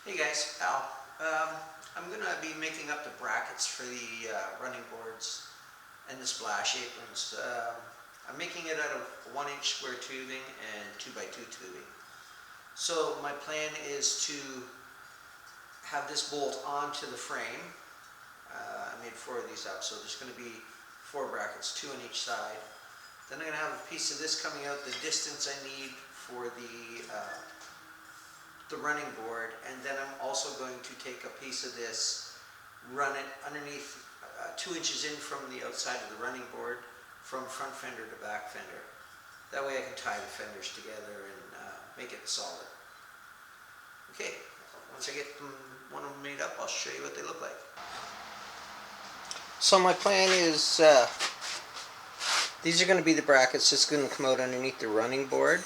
Hey guys, Al. I'm going to be making up the brackets for the running boards and the splash aprons. I'm making it out of 1-inch square tubing and 2x2 tubing. So my plan is to have this bolt onto the frame. I made 4 of these up, so there's going to be 4 brackets, 2 on each side. Then I'm going to have a piece of this coming out the distance I need for the running board, and then I'm also going to take a piece of this, run it underneath 2 inches in from the outside of the running board, from front fender to back fender. That way I can tie the fenders together and make it solid. Okay, once I get one of them made up, I'll show you what they look like. So my plan is, these are going to be the brackets that's going to come out underneath the running board.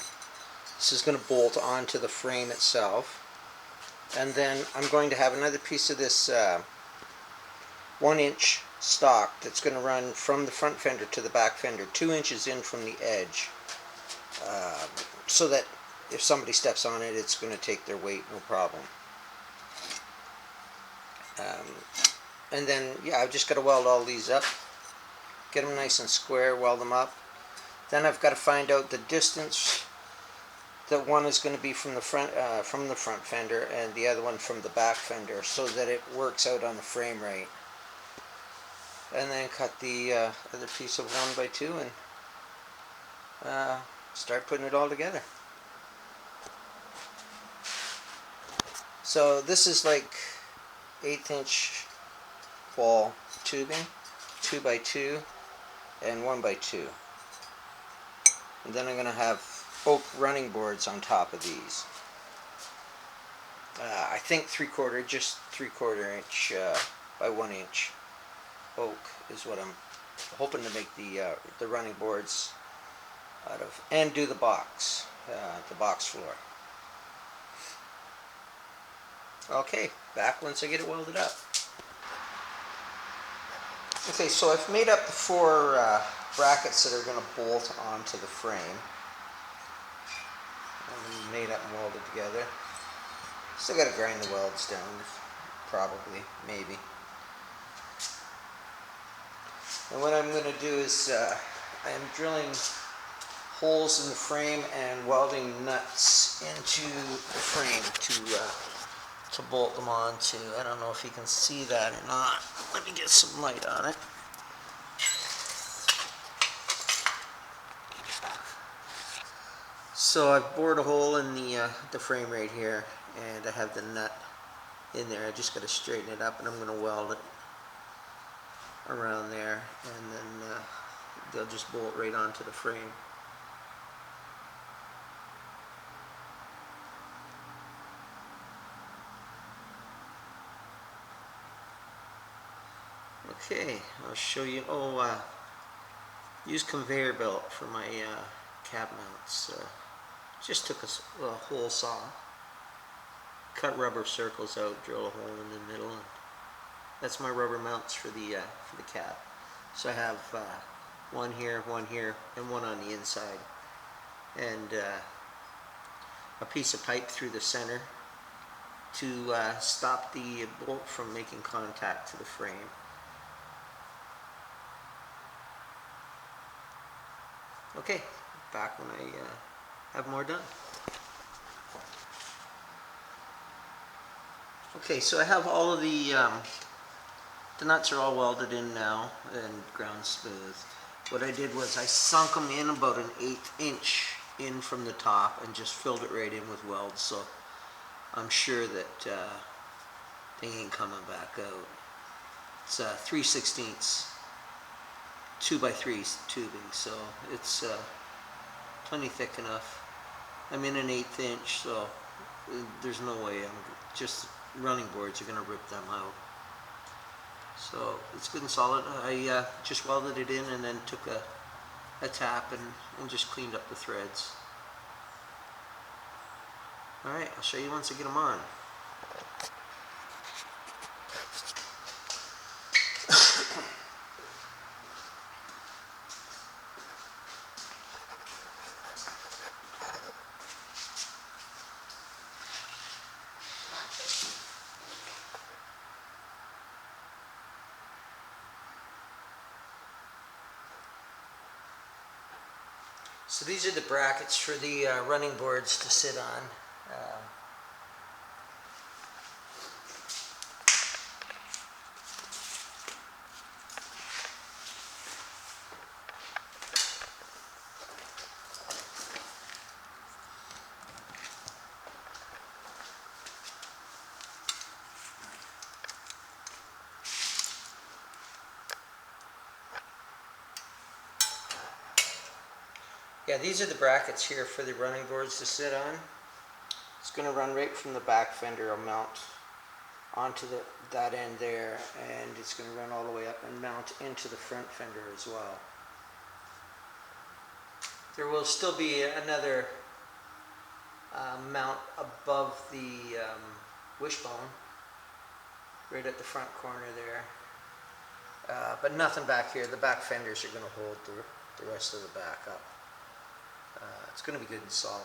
This is going to bolt onto the frame itself. And then I'm going to have another piece of this 1-inch stock that's going to run from the front fender to the back fender, 2 inches in from the edge, so that if somebody steps on it, it's going to take their weight, no problem. And then, yeah, I've just got to weld all these up, get them nice and square, weld them up. Then I've got to find out the distance that one is going to be from the front fender and the other one from the back fender, so that it works out on the frame right. And then cut the other piece of 1x2 and start putting it all together. So this is like 1/8 inch wall tubing, 2x2 and 1x2. And then I'm going to have oak running boards on top of these. I think just 3/4 inch by 1 inch oak is what I'm hoping to make the running boards out of, and do the box floor. Okay, back once I get it welded up. Okay, so I've made up the 4 brackets that are going to bolt onto the frame. Made up and welded together. Still got to grind the welds down, probably, maybe. And what I'm going to do is I'm drilling holes in the frame and welding nuts into the frame to bolt them onto. I don't know if you can see that or not. Let me get some light on it. So I've bored a hole in the frame right here, and I have the nut in there. I just got to straighten it up, and I'm going to weld it around there, and then they'll just bolt right onto the frame. Okay, I'll show you. Use conveyor belt for my cab mounts. Just took a hole saw, cut rubber circles out, drill a hole in the middle, and that's my rubber mounts for the cab. So I have one here, and one on the inside, and a piece of pipe through the center to stop the bolt from making contact to the frame. Okay, back when I have more done. Okay, so I have all of the nuts are all welded in now and ground smooth. What I did was I sunk them in about 1/8 inch in from the top and just filled it right in with welds, so I'm sure that they ain't coming back out. It's 3/16 2x3 tubing, so it's plenty thick enough. I'm in 1/8 inch, so there's no way just running boards are going to rip them out. So it's good and solid. I just welded it in and then took a tap and just cleaned up the threads. Alright, I'll show you once I get them on. So these are the brackets for the running boards to sit on. Yeah, these are the brackets here for the running boards to sit on. It's going to run right from the back fender. I'll mount onto that end there, and it's going to run all the way up and mount into the front fender as well. There will still be another mount above the wishbone, right at the front corner there. But nothing back here. The back fenders are going to hold the rest of the back up. It's going to be good and solid.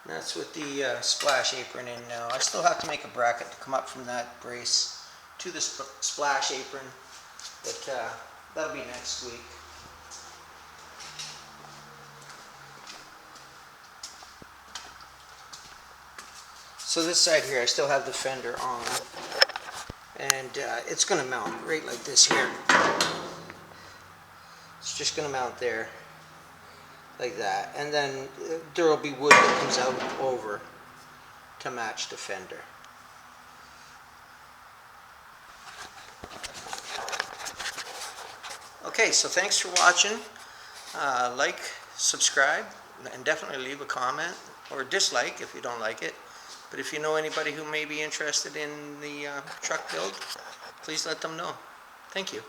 That's with the splash apron in now. I still have to make a bracket to come up from that brace to the splash apron, but that'll be next week. So this side here, I still have the fender on, and it's going to mount right like this here. It's just going to mount there, like that, and then there will be wood that comes out over to match the fender. Okay, so thanks for watching. Like, subscribe, and definitely leave a comment or dislike if you don't like it. But if you know anybody who may be interested in the truck build, please let them know. Thank you.